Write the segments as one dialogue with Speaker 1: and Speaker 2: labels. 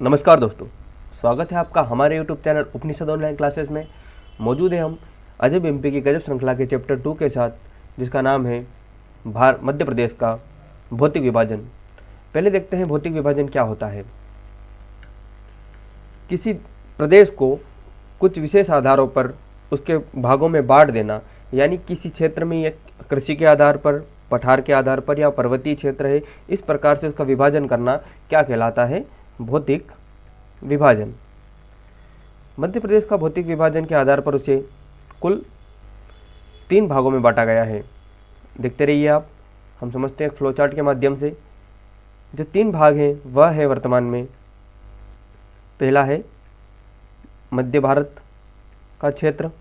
Speaker 1: नमस्कार दोस्तों, स्वागत है आपका हमारे YouTube चैनल उपनिषद ऑनलाइन क्लासेस में। मौजूद है हम अजब एमपी की गजब श्रृंखला के चैप्टर 2 के साथ, जिसका नाम है मध्य प्रदेश का भौतिक विभाजन। पहले देखते हैं भौतिक विभाजन क्या होता है। किसी प्रदेश को कुछ विशेष आधारों पर उसके भागों में बांट देना, यानी किसी क्षेत्र में एक कृषि के आधार पर, पठार के आधार पर या पर्वतीय क्षेत्र है, इस प्रकार से उसका विभाजन करना क्या कहलाता है? भौतिक विभाजन। मध्य प्रदेश का भौतिक विभाजन के आधार पर उसे कुल 3 भागों में बांटा गया है। देखते रहिए आप, हम समझते हैं फ्लो चार्ट के माध्यम से। जो 3 भाग हैं वह है वर्तमान में, पहला है मध्य भारत का क्षेत्र,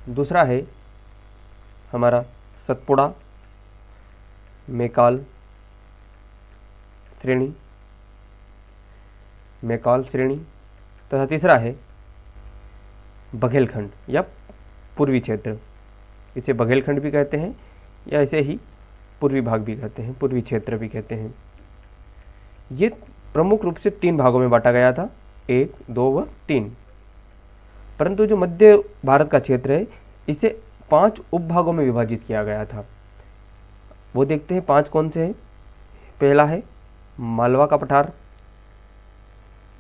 Speaker 1: दूसरा है हमारा सतपुड़ा मैकाल श्रेणी तथा तीसरा है बघेलखंड या पूर्वी क्षेत्र। इसे बघेलखंड भी कहते हैं या इसे ही पूर्वी भाग भी कहते हैं, पूर्वी क्षेत्र भी कहते हैं। ये प्रमुख रूप से 3 भागों में बांटा गया था, 1, 2 व 3। परंतु जो मध्य भारत का क्षेत्र है, इसे 5 उपभागों में विभाजित किया गया था। वो देखते हैं 5 कौन से हैं। पहला है मालवा का पठार,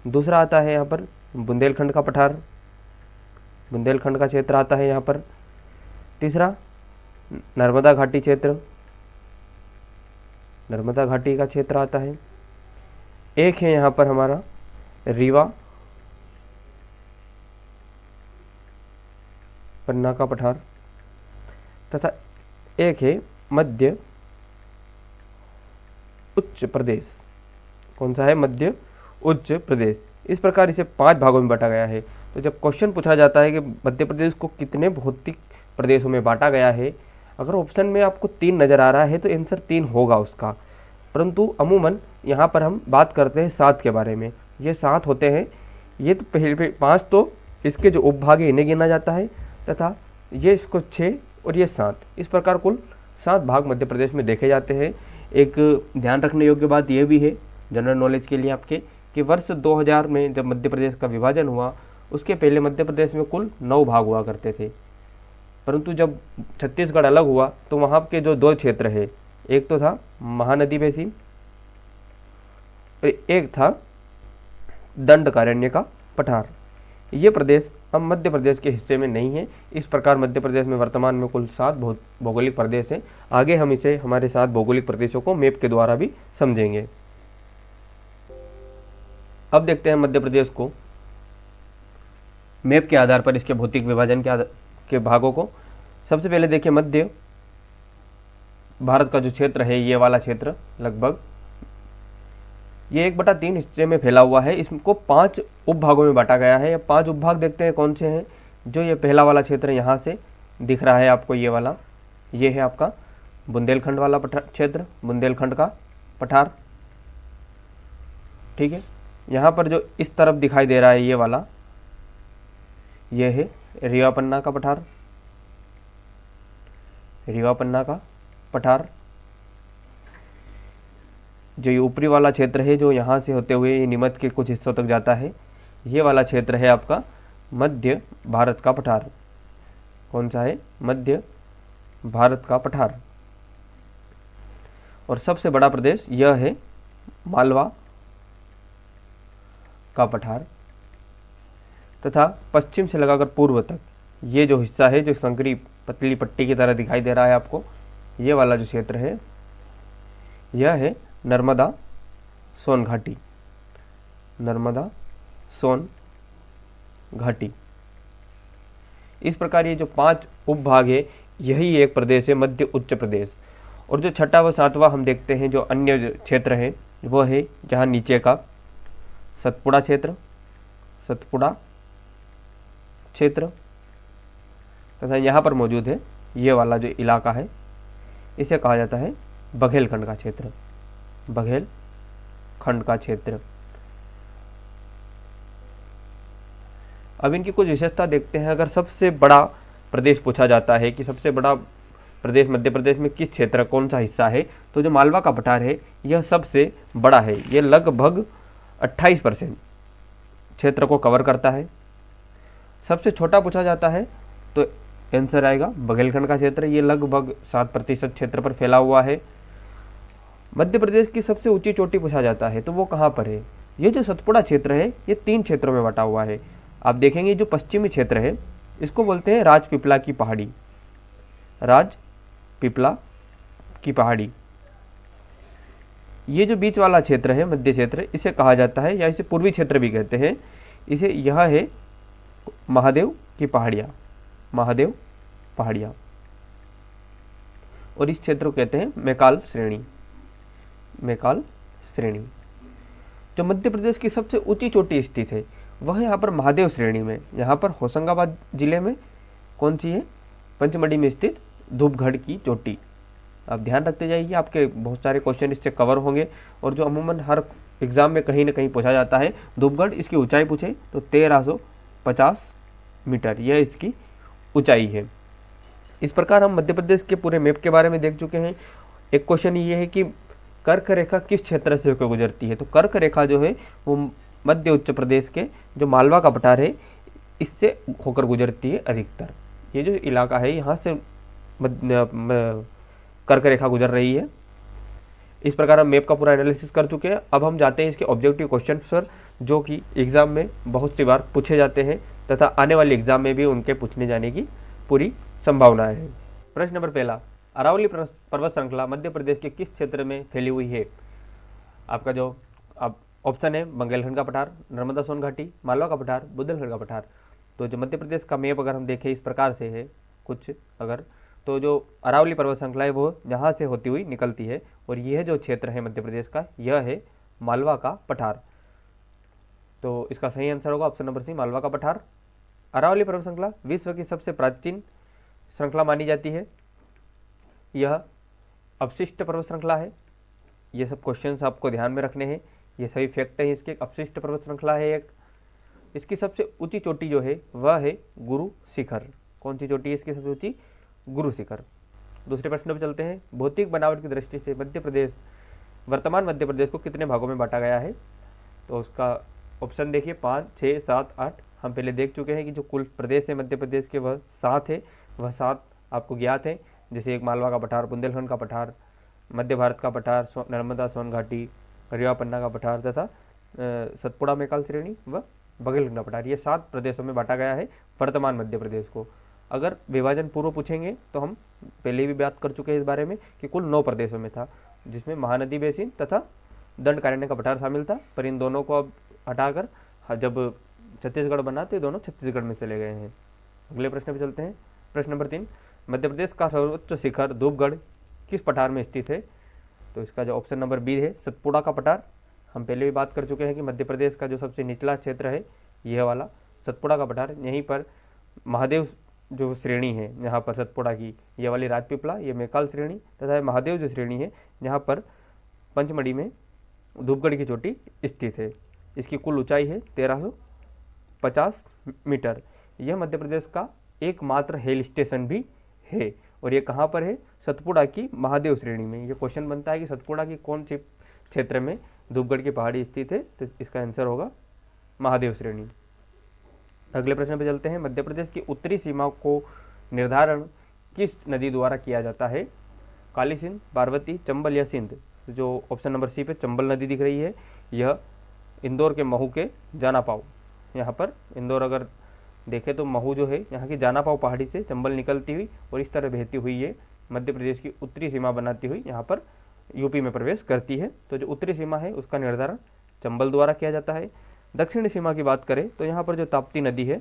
Speaker 1: दूसरा आता है यहाँ पर बुंदेलखंड का पठार, बुंदेलखंड का क्षेत्र आता है यहाँ पर। तीसरा नर्मदा घाटी क्षेत्र, नर्मदा घाटी का क्षेत्र आता है। एक है यहाँ पर हमारा रीवा पन्ना का पठार, तथा एक है मध्य उच्च प्रदेश। कौन सा है? मध्य उच्च प्रदेश। इस प्रकार इसे 5 भागों में बांटा गया है। तो जब क्वेश्चन पूछा जाता है कि मध्य प्रदेश को कितने भौतिक प्रदेशों में बांटा गया है, अगर ऑप्शन में आपको 3 नज़र आ रहा है तो आंसर 3 होगा उसका। परंतु अमूमन यहाँ पर हम बात करते हैं 7 के बारे में। ये 7 होते हैं। ये तो पहले 5 तो इसके जो उपभाग है इन्हें गिना जाता है, तथा ये इसको 6 और ये 7, इस प्रकार कुल 7 भाग मध्य प्रदेश में देखे जाते हैं। एक ध्यान रखने योग्य बात यह भी है जनरल नॉलेज के लिए आपके, कि वर्ष 2000 में जब मध्य प्रदेश का विभाजन हुआ, उसके पहले मध्य प्रदेश में कुल 9 भाग हुआ करते थे। परंतु जब छत्तीसगढ़ अलग हुआ तो वहाँ के जो 2 क्षेत्र है, एक तो था महानदी बेसिन और एक था दंडकारण्य का पठार। ये प्रदेश अब मध्य प्रदेश के हिस्से में नहीं है। इस प्रकार मध्य प्रदेश में वर्तमान में कुल 7 भौगोलिक प्रदेश हैं। आगे हम इसे हमारे 7 भौगोलिक प्रदेशों को मैप के द्वारा भी समझेंगे। अब देखते हैं मध्य प्रदेश को मैप के आधार पर इसके भौतिक विभाजन के भागों को। सबसे पहले देखिए मध्य भारत का जो क्षेत्र है, ये वाला क्षेत्र लगभग ये 1/3 हिस्से में फैला हुआ है। इसको 5 उपभागों में बांटा गया है। 5 उपभाग देखते हैं कौन से हैं। जो ये पहला वाला क्षेत्र यहाँ से दिख रहा है आपको, ये वाला, ये है आपका बुंदेलखंड वाला क्षेत्र, बुंदेलखंड का पठार। ठीक है, यहाँ पर जो इस तरफ दिखाई दे रहा है ये वाला, ये है रीवा पन्ना का पठार, रीवा पन्ना का पठार। जो ये ऊपरी वाला क्षेत्र है, जो यहाँ से होते हुए ये नीमच के कुछ हिस्सों तक जाता है, ये वाला क्षेत्र है आपका मध्य भारत का पठार। कौन सा है? मध्य भारत का पठार। और सबसे बड़ा प्रदेश यह है मालवा का पठार, तथा पश्चिम से लगाकर पूर्व तक ये जो हिस्सा है, जो संकरी पतली पट्टी की तरह दिखाई दे रहा है आपको, ये वाला जो क्षेत्र है, यह है नर्मदा सोन घाटी, नर्मदा सोन घाटी। इस प्रकार ये जो 5 उपभाग है, यही एक प्रदेश है मध्य उच्च प्रदेश। और जो 6वां व 7वां हम देखते हैं, जो अन्य क्षेत्र है, वो है जहाँ नीचे का सतपुड़ा क्षेत्र, सतपुड़ा क्षेत्र, तथा यहाँ पर मौजूद है ये वाला जो इलाका है, इसे कहा जाता है बघेलखंड का क्षेत्र, बघेलखंड का क्षेत्र। अब इनकी कुछ विशेषता देखते हैं। अगर सबसे बड़ा प्रदेश पूछा जाता है कि सबसे बड़ा प्रदेश मध्य प्रदेश में किस क्षेत्र कौन सा हिस्सा है, तो जो मालवा का पठार है यह सबसे बड़ा है, यह लगभग 28% क्षेत्र को कवर करता है। सबसे छोटा पूछा जाता है तो आंसर आएगा बघेलखंड का क्षेत्र, ये लगभग 7% क्षेत्र पर फैला हुआ है। मध्य प्रदेश की सबसे ऊंची चोटी पूछा जाता है तो वो कहाँ पर है, ये जो सतपुड़ा क्षेत्र है ये 3 क्षेत्रों में बटा हुआ है। आप देखेंगे जो पश्चिमी क्षेत्र है इसको बोलते हैं राजपीपला की पहाड़ी, राजपीपला की पहाड़ी। ये जो बीच वाला क्षेत्र है मध्य क्षेत्र, इसे कहा जाता है या इसे पूर्वी क्षेत्र भी कहते हैं, इसे यह है महादेव की पहाड़ियाँ, महादेव पहाड़ियाँ। और इस क्षेत्र को कहते हैं मैकाल श्रेणी, मैकाल श्रेणी। जो मध्य प्रदेश की सबसे ऊंची चोटी स्थित है वह यहाँ पर महादेव श्रेणी में, यहाँ पर होशंगाबाद जिले में कौन सी है, पंचमढ़ी में स्थित धूपगढ़ की चोटी। आप ध्यान रखते जाइए, आपके बहुत सारे क्वेश्चन इससे कवर होंगे और जो अमूमन हर एग्जाम में कहीं ना कहीं पूछा जाता है। धूपगढ़, इसकी ऊंचाई पूछे तो 1350 मीटर, यह इसकी ऊंचाई है। इस प्रकार हम मध्य प्रदेश के पूरे मैप के बारे में देख चुके हैं। एक क्वेश्चन ये है कि कर्क रेखा किस क्षेत्र से होकर गुजरती है, तो कर्क रेखा जो है वो मध्य उच्च प्रदेश के जो मालवा का पठार है इससे होकर गुजरती है अधिकतर। ये जो इलाका है यहाँ से कर्क रेखा गुजर रही है। इस प्रकार हम मैप का पूरा एनालिसिस कर चुके हैं। अब हम जाते हैं इसके ऑब्जेक्टिव क्वेश्चन पर, जो कि एग्जाम में बहुत सी बार पूछे जाते हैं तथा आने वाले एग्जाम में भी उनके पूछने जाने की पूरी संभावना है। प्रश्न नंबर पहला, अरावली पर्वत श्रृंखला मध्य प्रदेश के किस क्षेत्र में फैली हुई है। आपका जो ऑप्शन है बघेलखंड का पठार, नर्मदा सोन घाटी, मालवा का पठार, बुंदेलखंड का पठार। तो जो मध्य प्रदेश का मैप अगर हम देखें इस प्रकार से है कुछ, अगर तो जो अरावली पर्वत श्रृंखला है वो यहाँ से होती हुई निकलती है और यह जो क्षेत्र है मध्य प्रदेश का यह है मालवा का पठार। तो इसका सही आंसर होगा ऑप्शन नंबर सी, मालवा का पठार। अरावली पर्वत श्रृंखला विश्व की सबसे प्राचीन श्रृंखला मानी जाती है। यह अपशिष्ट पर्वत श्रृंखला है। ये सब क्वेश्चंस आपको ध्यान में रखने हैं, ये सभी फैक्ट है इसके। अपशिष्ट पर्वत श्रृंखला है एक। इसकी सबसे ऊंची चोटी जो है वह है गुरु शिखर। कौन सी चोटी है इसकी सबसे ऊंची, गुरु शिखर। दूसरे प्रश्न पर चलते हैं। भौतिक बनावट की दृष्टि से मध्य प्रदेश, वर्तमान मध्य प्रदेश को कितने भागों में बांटा गया है, तो उसका ऑप्शन देखिए 5, 6, 7, 8। हम पहले देख चुके हैं कि जो कुल प्रदेश है मध्य प्रदेश के वह 7 है, वह 7 आपको ज्ञात है। जैसे एक मालवा का पठार, बुंदेलखंड का पठार, मध्य भारत का पठार, नर्मदा सोन घाटी, रीवा पन्ना का पठार तथा सतपुड़ा मैकाल श्रेणी व बघेलखंड का पठार। ये 7 प्रदेशों में बांटा गया है वर्तमान मध्य प्रदेश को। अगर विभाजन पूर्व पूछेंगे तो हम पहले भी बात कर चुके हैं इस बारे में कि कुल 9 प्रदेशों में था, जिसमें महानदी बेसिन तथा दंडकारण्य का पठार शामिल था। पर इन दोनों को अब हटाकर जब छत्तीसगढ़ बना तो दोनों छत्तीसगढ़ में चले गए हैं। अगले प्रश्न पे चलते हैं। प्रश्न नंबर 3, मध्य प्रदेश का सर्वोच्च शिखर धूपगढ़ किस पठार में स्थित है, तो इसका जो ऑप्शन नंबर बी है सतपुड़ा का पठार। हम पहले भी बात कर चुके हैं कि मध्य प्रदेश का जो सबसे निचला क्षेत्र है यह वाला सतपुड़ा का पठार, यहीं पर महादेव जो श्रेणी है यहाँ पर सतपुड़ा की, ये वाली राजपीपला, ये मैकाल श्रेणी तथा महादेव जो श्रेणी है यहाँ पर पंचमढ़ी में धूपगढ़ की चोटी स्थित है। इसकी कुल ऊंचाई है 1350 मीटर। यह मध्य प्रदेश का एकमात्र हिल स्टेशन भी है और ये कहाँ पर है, सतपुड़ा की महादेव श्रेणी में। ये क्वेश्चन बनता है कि सतपुड़ा की कौन सी क्षेत्र में धूपगढ़ की पहाड़ी स्थित है, तो इसका आंसर होगा महादेव श्रेणी। अगले प्रश्न पे चलते हैं। मध्य प्रदेश की उत्तरी सीमा को निर्धारण किस नदी द्वारा किया जाता है, काली सिंध, पार्वती, चंबल या सिंध। जो ऑप्शन नंबर सी पे चंबल नदी दिख रही है, यह इंदौर के महू के जानापाव, यहाँ पर इंदौर अगर देखें तो महू जो है यहाँ की जानापाव पहाड़ी से चंबल निकलती हुई और इस तरह बहती हुई ये मध्य प्रदेश की उत्तरी सीमा बनाती हुई यहाँ पर यूपी में प्रवेश करती है। तो जो उत्तरी सीमा है उसका निर्धारण चंबल द्वारा किया जाता है। दक्षिणी सीमा की बात करें तो यहाँ पर जो ताप्ती नदी है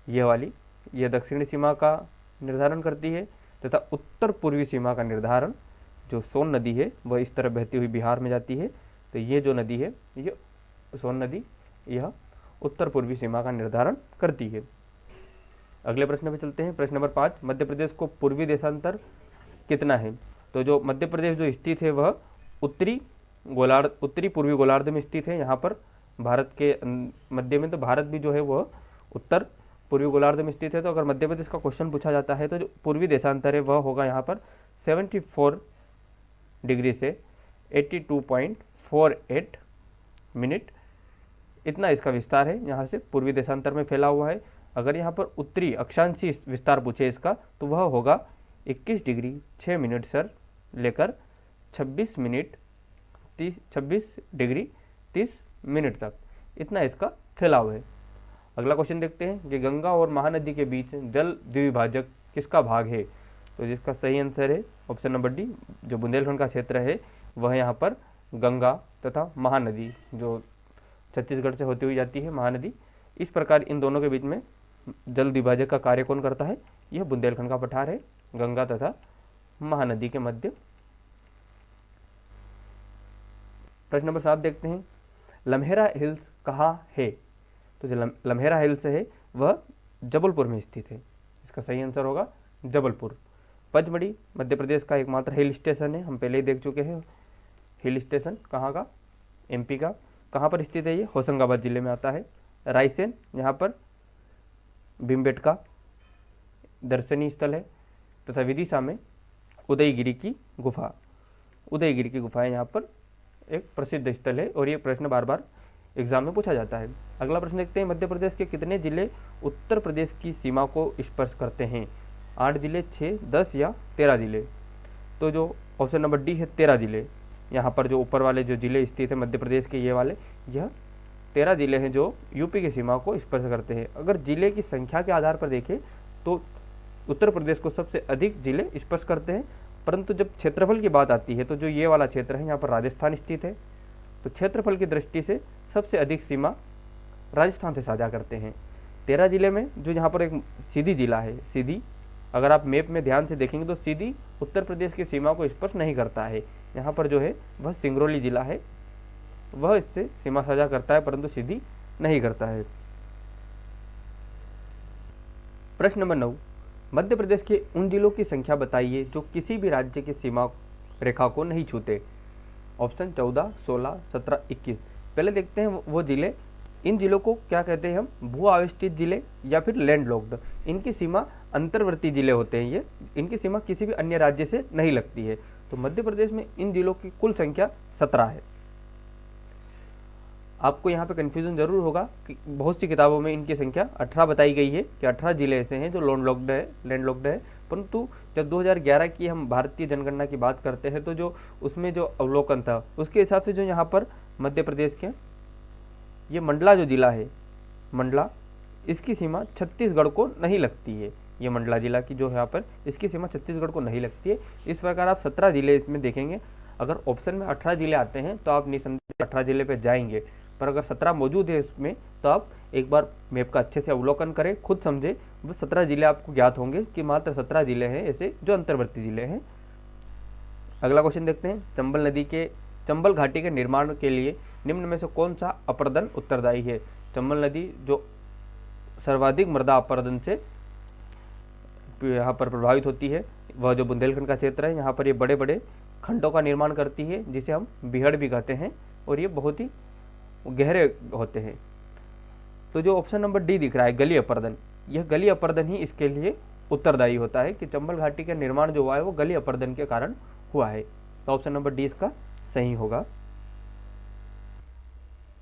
Speaker 1: यह वाली, यह दक्षिणी सीमा का निर्धारण करती है तथा उत्तर पूर्वी सीमा का निर्धारण जो सोन नदी है वह इस तरह बहती हुई बिहार में जाती है। तो ये जो नदी है ये सोन नदी यह उत्तर पूर्वी सीमा का निर्धारण करती है। अगले प्रश्न पे चलते हैं। प्रश्न नंबर 5, मध्य प्रदेश को पूर्वी देशांतर कितना है, तो जो मध्य प्रदेश जो स्थित है वह उत्तरी पूर्वी गोलार्ध में स्थित है। यहाँ पर भारत के मध्य में, तो भारत भी जो है वह उत्तर पूर्वी गोलार्ध में स्थित है। तो अगर मध्य प्रदेश का क्वेश्चन पूछा जाता है तो जो पूर्वी देशांतर है वह होगा यहाँ पर 74 डिग्री से 82.48 मिनट, इतना इसका विस्तार है, यहाँ से पूर्वी देशांतर में फैला हुआ है। अगर यहाँ पर उत्तरी अक्षांशीय विस्तार पूछे इसका तो वह होगा 21 डिग्री 6 मिनट से लेकर 26 डिग्री 30 मिनट तक, इतना इसका फैलाव है। अगला क्वेश्चन देखते हैं कि गंगा और महानदी के बीच जल द्विभाजक किसका भाग है। तो जिसका सही आंसर है ऑप्शन नंबर डी, जो बुंदेलखंड का क्षेत्र है वह यहाँ पर गंगा तथा महानदी जो छत्तीसगढ़ से होती हुई जाती है महानदी, इस प्रकार इन दोनों के बीच में जल द्विभाजक का कार्य कौन करता है, यह बुंदेलखंड का पठार है गंगा तथा महानदी के मध्य। प्रश्न नंबर 7 देखते हैं, लम्हेरा हिल्स कहाँ है। तो जो लम्हेरा हिल्स है वह जबलपुर में स्थित है, इसका सही आंसर होगा जबलपुर। पचमढ़ी मध्य प्रदेश का एकमात्र हिल स्टेशन है, हम पहले ही देख चुके हैं। हिल स्टेशन कहाँ का, एमपी का। कहाँ पर स्थित है ये, होशंगाबाद जिले में आता है। रायसेन यहाँ पर भीमबेटका दर्शनीय स्थल है, तथा विदिशा में उदयगिरी की गुफा है यहाँ पर एक प्रसिद्ध स्थल है, और ये प्रश्न बार बार एग्जाम में पूछा जाता है। अगला प्रश्न देखते हैं, मध्य प्रदेश के कितने जिले उत्तर प्रदेश की सीमा को स्पर्श करते हैं। 8 जिले, 6, 10 या 13 जिले। तो जो ऑप्शन नंबर डी है 13 जिले। यहाँ पर जो ऊपर वाले जो जिले स्थित है मध्य प्रदेश के, ये वाले, यह 13 जिले हैं जो यूपी की सीमा को स्पर्श करते हैं। अगर जिले की संख्या के आधार पर देखें तो उत्तर प्रदेश को सबसे अधिक जिले स्पर्श करते हैं, परंतु जब क्षेत्रफल की बात आती है तो जो ये वाला क्षेत्र है यहाँ पर राजस्थान स्थित है, तो क्षेत्रफल की दृष्टि से सबसे अधिक सीमा राजस्थान से साझा करते हैं। 13 जिले में जो यहाँ पर एक सीधी जिला है, सीधी, अगर आप मैप में ध्यान से देखेंगे तो सीधी उत्तर प्रदेश की सीमा को स्पर्श नहीं करता है। यहाँ पर जो है वह सिंगरौली जिला है, वह इससे सीमा साझा करता है परंतु सीधी नहीं करता है। प्रश्न नंबर 9, मध्य प्रदेश के उन जिलों की संख्या बताइए जो किसी भी राज्य की सीमा रेखा को नहीं छूते। ऑप्शन 14, 16, 17, 21। पहले देखते हैं वो जिले, इन जिलों को क्या कहते हैं हम, भू आवेष्टित जिले या फिर लैंडलॉक्ड। इनकी सीमा अंतर्वर्ती जिले होते हैं, ये इनकी सीमा किसी भी अन्य राज्य से नहीं लगती है। तो मध्य प्रदेश में इन जिलों की कुल संख्या 17 है। आपको यहाँ पे कन्फ्यूजन जरूर होगा कि बहुत सी किताबों में इनकी संख्या 18 बताई गई है कि 18 जिले ऐसे हैं जो लैंडलॉक्ड है, परंतु जब 2011 की हम भारतीय जनगणना की बात करते हैं तो जो उसमें जो अवलोकन था उसके हिसाब से जो यहाँ पर मध्य प्रदेश के ये मंडला जो जिला है, मंडला, इसकी सीमा छत्तीसगढ़ को नहीं लगती है। ये मंडला जिला की जो यहाँ पर इसकी सीमा छत्तीसगढ़ को नहीं लगती है। इस प्रकार आप 17 जिले इसमें देखेंगे। अगर ऑप्शन में 18 जिले आते हैं तो आप निसंदेह 18 जिले पे जाएंगे, पर अगर 17 मौजूद है इसमें तो आप एक बार मैप का अच्छे से अवलोकन करें, खुद समझे, वो 17 जिले आपको ज्ञात होंगे कि मात्र 17 जिले हैं ऐसे जो अंतर्वर्ती जिले हैं। अगला क्वेश्चन देखते हैं, चंबल घाटी के निर्माण के लिए निम्न में से कौन सा अपर्दन उत्तरदायी है। चंबल नदी जो सर्वाधिक मृदा अपरदन से यहाँ पर प्रभावित होती है, वह जो बुंदेलखंड का क्षेत्र है, यहाँ पर ये बड़े बड़े खंडों का निर्माण करती है जिसे हम बिहड़ भी कहते हैं, और ये बहुत ही गहरे होते हैं। तो जो ऑप्शन नंबर डी दिख रहा है गली अपर्दन, यह गली अपर्दन ही इसके लिए उत्तरदायी होता है कि चंबल घाटी का निर्माण जो हुआ है वो गली अपर्दन के कारण हुआ है। तो ऑप्शन नंबर डी इसका सही होगा।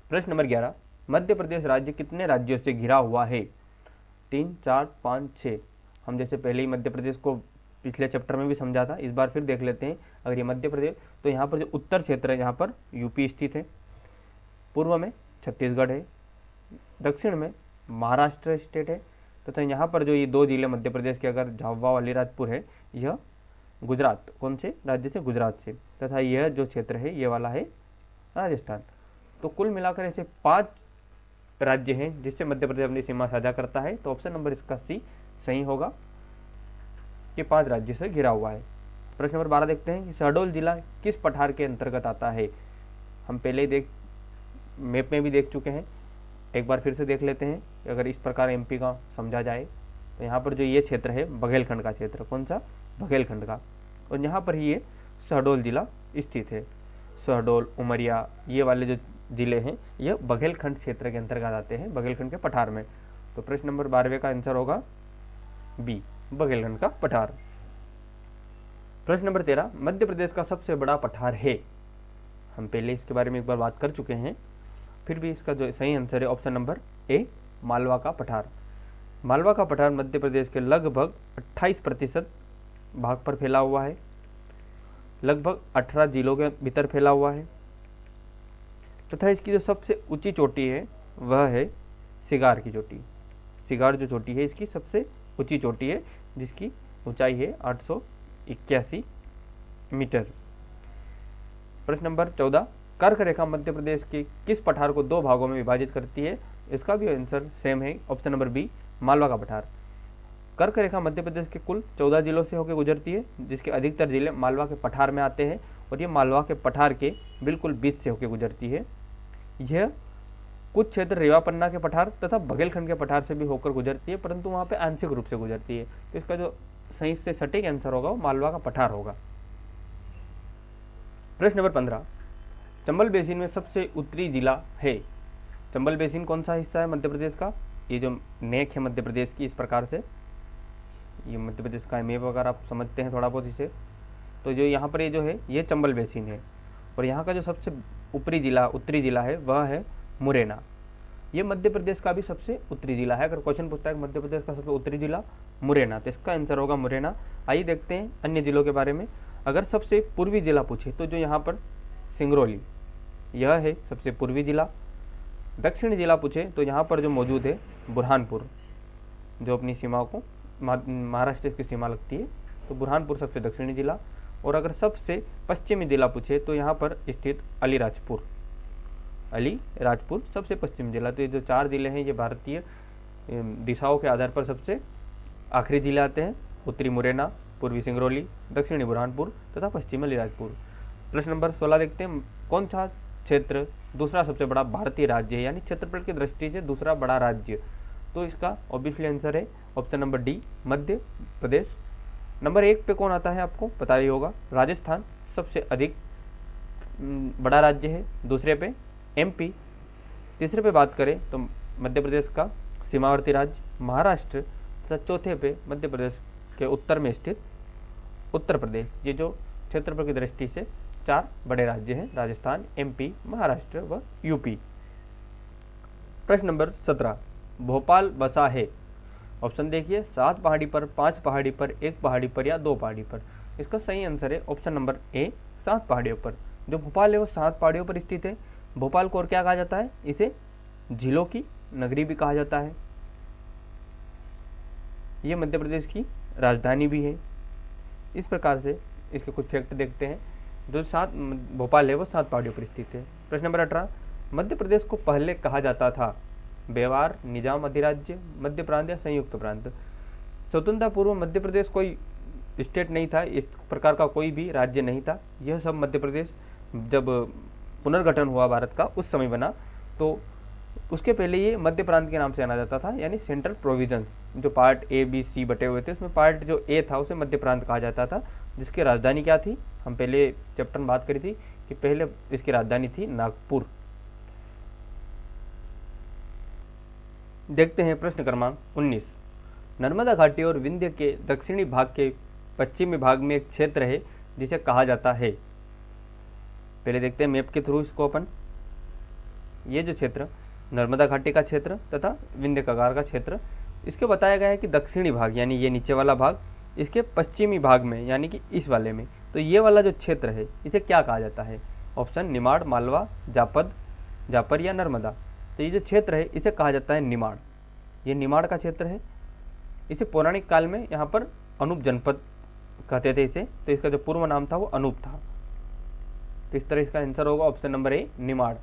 Speaker 1: प्रश्न नंबर 11, मध्य प्रदेश राज्य कितने राज्यों से घिरा हुआ है। 3, 4, 5, 6। हम जैसे पहले ही मध्य प्रदेश को पिछले चैप्टर में भी समझा था, इस बार फिर देख लेते हैं। अगर ये मध्य प्रदेश, तो यहाँ पर जो उत्तर क्षेत्र है यहाँ पर यूपी स्थित है, पूर्व में छत्तीसगढ़ है, दक्षिण में महाराष्ट्र स्टेट है, तथा यहाँ पर जो ये 2 जिले मध्य प्रदेश के, अगर झाबुआ और अलीराजपुर है, यह गुजरात, कौन से राज्य से, गुजरात से, तथा यह जो क्षेत्र है ये वाला है राजस्थान। तो कुल मिलाकर ऐसे 5 राज्य हैं जिससे मध्य प्रदेश अपनी सीमा साझा करता है। तो ऑप्शन नंबर इसका सी सही होगा, ये 5 राज्य से घिरा हुआ है। प्रश्न नंबर 12 देखते हैं कि शहडोल जिला किस पठार के अंतर्गत आता है। हम पहले ही मैप में भी देख चुके हैं, एक बार फिर से देख लेते हैं। अगर इस प्रकार एमपी का समझा जाए तो यहाँ पर जो ये क्षेत्र है बघेलखंड का क्षेत्र, कौन सा, बघेलखंड का, और यहाँ पर ही ये शहडोल जिला स्थित है। शहडोल, उमरिया, ये वाले जो जिले हैं ये बघेलखंड क्षेत्र के अंतर्गत आते हैं, बघेलखंड के पठार में। तो प्रश्न नंबर 12वें का आंसर होगा बी, बघेलखंड का पठार। प्रश्न नंबर 13, मध्य प्रदेश का सबसे बड़ा पठार है। हम पहले इसके बारे में एक बार बात कर चुके हैं, फिर भी इसका जो सही आंसर है ऑप्शन नंबर ए, मालवा का पठार। मालवा का पठार मध्य प्रदेश के लगभग 28% भाग पर फैला हुआ है, लगभग 18 जिलों के भीतर फैला हुआ है तथा इसकी जो सबसे ऊंची चोटी है वह है सिगार की चोटी। सिगार जो चोटी है इसकी सबसे ऊंची चोटी है, जिसकी ऊंचाई है 881 मीटर। प्रश्न नंबर 14, कर्क रेखा मध्य प्रदेश के किस पठार को 2 भागों में विभाजित करती है। इसका भी आंसर सेम है, ऑप्शन नंबर बी, मालवा का पठार। कर्क रेखा मध्य प्रदेश के कुल 14 जिलों से होकर गुजरती है, जिसके अधिकतर जिले मालवा के पठार में आते हैं और ये मालवा के पठार के बिल्कुल बीच से होकर गुजरती है। यह कुछ क्षेत्र रेवा पन्ना के पठार तथा बघेलखंड के पठार से भी होकर गुजरती है, परंतु वहाँ पे आंशिक रूप से गुजरती है। तो इसका जो सही से सटीक आंसर होगा वो मालवा का पठार होगा। प्रश्न नंबर 15, चंबल बेसिन में सबसे उत्तरी जिला है। चंबल बेसिन कौन सा हिस्सा है मध्य प्रदेश का। ये जो नेक है मध्य प्रदेश की, इस प्रकार से ये मध्य प्रदेश का मैप अगर आप समझते हैं थोड़ा बहुत इसे, तो जो यहाँ पर ये जो है ये चंबल बेसिन है और यहाँ का जो सबसे उत्तरी जिला है वह है मुरैना। ये मध्य प्रदेश का भी सबसे उत्तरी जिला है। अगर क्वेश्चन पूछता है मध्य प्रदेश का सबसे उत्तरी जिला मुरैना, तो इसका आंसर होगा मुरैना। आइए देखते हैं अन्य जिलों के बारे में। अगर सबसे पूर्वी जिला पूछे तो जो यहाँ पर सिंगरौली, यह है सबसे पूर्वी जिला। दक्षिणी जिला पूछे तो यहाँ पर जो मौजूद है बुरहानपुर, जो अपनी सीमा को महाराष्ट्र की सीमा लगती है, तो बुरहानपुर सबसे दक्षिणी जिला। और अगर सबसे पश्चिमी जिला पूछे तो यहाँ पर स्थित अलीराजपुर सबसे पश्चिमी जिला। तो ये जो 4 जिले हैं ये भारतीय दिशाओं के आधार पर सबसे आखिरी जिले आते हैं। उत्तरी मुरैना, पूर्वी सिंगरौली, दक्षिणी बुरहानपुर तथा पश्चिमी अलीराजपुर। प्रश्न नंबर 16 देखते हैं, कौन सा क्षेत्र दूसरा सबसे बड़ा भारतीय राज्य है, यानी क्षेत्रफल की दृष्टि से दूसरा बड़ा राज्य। तो इसका ऑब्वियसली आंसर है option number D, Madhya Pradesh. Number 1 पे कौन आता है आपको पता ही होगा, राजस्थान सबसे अधिक बड़ा राज्य है। दूसरे पे एमपी। तीसरे पे बात करें तो मध्य प्रदेश का सीमावर्ती राज्य महाराष्ट्र तथा चौथे पे मध्य प्रदेश के उत्तर में स्थित उत्तर प्रदेश। ये जो क्षेत्रफल की दृष्टि से 4 बड़े राज्य हैं, राजस्थान, एमपी, महाराष्ट्र व यूपी। प्रश्न नंबर 17, भोपाल बसा है। ऑप्शन देखिए, 7 पहाड़ी पर, 5 पहाड़ी पर, 1 पहाड़ी पर या 2 पहाड़ी पर। इसका सही आंसर है ऑप्शन नंबर ए, 7 पहाड़ियों पर। जो भोपाल है वो 7 पहाड़ियों पर स्थित है। भोपाल को और क्या कहा जाता है, इसे झीलों की नगरी भी कहा जाता है। ये मध्य प्रदेश की राजधानी भी है। इस प्रकार से इसके कुछ फैक्ट देखते हैं। जो 7 भोपाल है वो 7 पहाड़ियों पर स्थित है। प्रश्न नंबर 18, मध्य प्रदेश को पहले कहा जाता था बेवार, निजाम अधिराज्य, मध्य प्रांत या संयुक्त प्रांत। स्वतंत्रता पूर्व मध्य प्रदेश कोई स्टेट नहीं था, इस प्रकार का कोई भी राज्य नहीं था। यह सब मध्य प्रदेश जब पुनर्गठन हुआ भारत का उस समय बना, तो उसके पहले ये मध्य प्रांत के नाम से जाना जाता था, यानी सेंट्रल प्रोविजन। जो पार्ट ए बी सी बटे हुए थे उसमें पार्ट जो ए था उसे मध्य प्रांत कहा जाता था, जिसकी राजधानी क्या थी, हम पहले चैप्टर में बात करी थी कि पहले इसकी राजधानी थी नागपुर। देखते हैं प्रश्न क्रमांक 19, नर्मदा घाटी और विंध्य के दक्षिणी भाग के पश्चिमी भाग में एक क्षेत्र है जिसे कहा जाता है। पहले देखते हैं मैप के थ्रू इसको अपन। ये जो क्षेत्र नर्मदा घाटी का क्षेत्र तथा विंध्य कगार का क्षेत्र, इसके बताया गया है कि दक्षिणी भाग यानी ये नीचे वाला भाग, इसके पश्चिमी भाग में यानी कि इस वाले में, तो ये वाला जो क्षेत्र है इसे क्या कहा जाता है। ऑप्शन निमाड़, मालवा, जापर या नर्मदा। तो ये जो क्षेत्र है इसे कहा जाता है निमाड़। ये निमाड़ का क्षेत्र है। इसे पौराणिक काल में यहाँ पर अनूप जनपद कहते थे इसे, तो इसका जो पूर्व नाम था वो अनूप था। तो इस तरह इसका आंसर होगा ऑप्शन नंबर ए, निमाड़।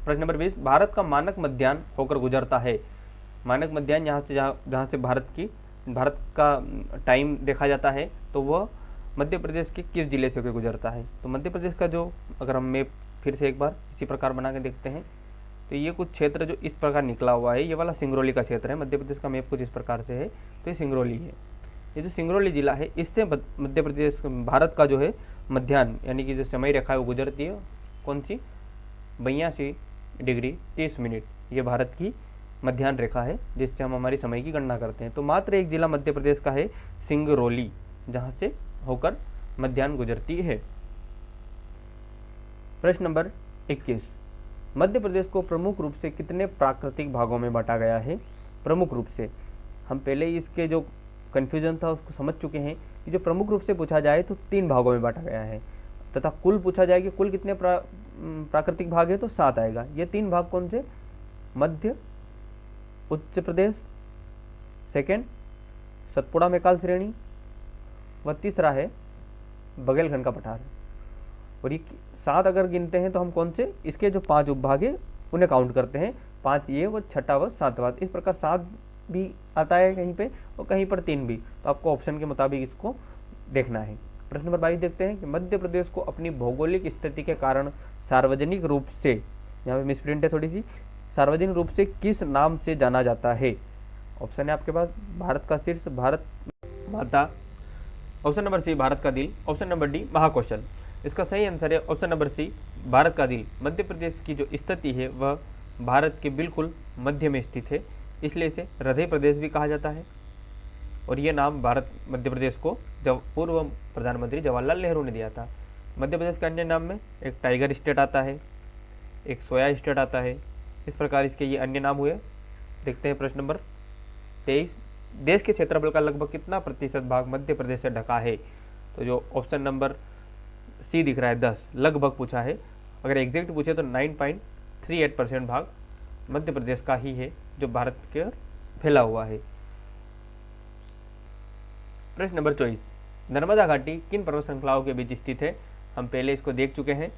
Speaker 1: प्रश्न नंबर 20, भारत का मानक मध्याह्न होकर गुजरता है। मानक मध्याह्न यहाँ से जहाँ से भारत का टाइम देखा जाता है, तो वह मध्य प्रदेश के किस जिले से होकर गुजरता है। तो मध्य प्रदेश का जो, अगर हम मैप फिर से एक बार इसी प्रकार बना के देखते हैं, तो ये कुछ क्षेत्र जो इस प्रकार निकला हुआ है, ये वाला सिंगरौली का क्षेत्र है। मध्य प्रदेश का मैप कुछ इस प्रकार से है, तो ये सिंगरौली है। ये जो सिंगरौली जिला है, इससे मध्य प्रदेश भारत का जो है मध्याह्न यानी कि जो समय रेखा है वो गुजरती है। कौन सी, 82 डिग्री 30 मिनट। ये भारत की मध्याह्न रेखा है जिससे हम हमारी समय की गणना करते हैं। तो मात्र एक जिला मध्य प्रदेश का है, सिंगरौली, जहां से होकर मध्याह्न गुजरती है। प्रश्न नंबर 21, मध्य प्रदेश को प्रमुख रूप से कितने प्राकृतिक भागों में बांटा गया है? प्रमुख रूप से, हम पहले ही इसके जो कन्फ्यूजन था उसको समझ चुके हैं कि जो प्रमुख रूप से पूछा जाए तो 3 भागों में बांटा गया है, तथा कुल पूछा जाए कि कुल कितने प्राकृतिक भाग है तो 7 आएगा। ये 3 भाग कौन से? मध्य उच्च प्रदेश, सेकंड सतपुड़ा मैकाल श्रेणी, व तीसरा है बघेलखंड का पठार। और ये 7 अगर गिनते हैं तो हम कौन से, इसके जो 5 उपभाग है उन्हें काउंट करते हैं, 5 ये व छठा व 7वां। इस प्रकार 7 भी आता है कहीं पे और कहीं पर 3 भी, तो आपको ऑप्शन के मुताबिक इसको देखना है। प्रश्न नंबर 22 देखते हैं कि मध्य प्रदेश को अपनी भौगोलिक स्थिति के कारण सार्वजनिक रूप से, यहाँ पे मिसप्रिंट है थोड़ी सी, सार्वजनिक रूप से किस नाम से जाना जाता है? ऑप्शन है आपके पास भारत का शीर्ष, भारत माता, ऑप्शन नंबर सी भारत का दिल, ऑप्शन नंबर डी महाकौशल। इसका सही आंसर है ऑप्शन नंबर सी भारत का दिल। मध्य प्रदेश की जो स्थिति है वह भारत के बिल्कुल मध्य में स्थित है, इसलिए इसे हृदय प्रदेश भी कहा जाता है। और ये नाम भारत मध्य प्रदेश को जब पूर्व प्रधानमंत्री जवाहरलाल नेहरू ने दिया था। मध्य प्रदेश के अन्य नाम में एक टाइगर स्टेट आता है, एक सोया स्टेट आता है, इस प्रकार इसके ये अन्य नाम हुए। देखते हैं प्रश्न नंबर 23, देश के क्षेत्रफल का लगभग कितना प्रतिशत भाग मध्य प्रदेश से ढका है? तो जो ऑप्शन नंबर सी दिख रहा है 10, लगभग पूछा है। अगर एग्जैक्ट पूछे तो 9.38% भाग मध्य प्रदेश का ही है जो भारत के फैला हुआ है। प्रश्न नंबर 24, नर्मदा घाटी किन पर्वत श्रृंखलाओं के बीच स्थित है? हम पहले इसको देख चुके हैं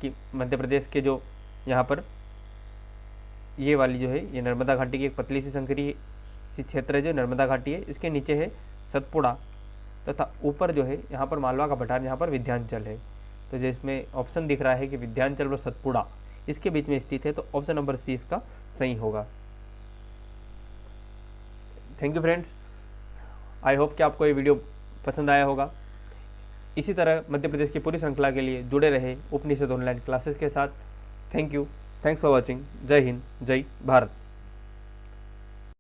Speaker 1: कि मध्य प्रदेश के जो यहाँ पर ये वाली जो है ये नर्मदा घाटी की एक पतली सी संकरी सी क्षेत्र है जो नर्मदा घाटी है, इसके नीचे है सतपुड़ा तथा ऊपर जो है यहाँ पर मालवा का पठार, यहाँ पर विंध्याचल है। तो जिसमें ऑप्शन दिख रहा है कि विंध्याचल व सतपुड़ा इसके बीच में स्थित है, तो ऑप्शन नंबर सी इसका सही होगा। Thank you friends, I hope कि आपको ये वीडियो पसंद आया होगा। इसी तरह मध्य प्रदेश की पूरी श्रृंखला के लिए जुड़े रहे उपनिषद ऑनलाइन क्लासेस के साथ। Thank you, thanks for watching. जय हिंद, जय भारत।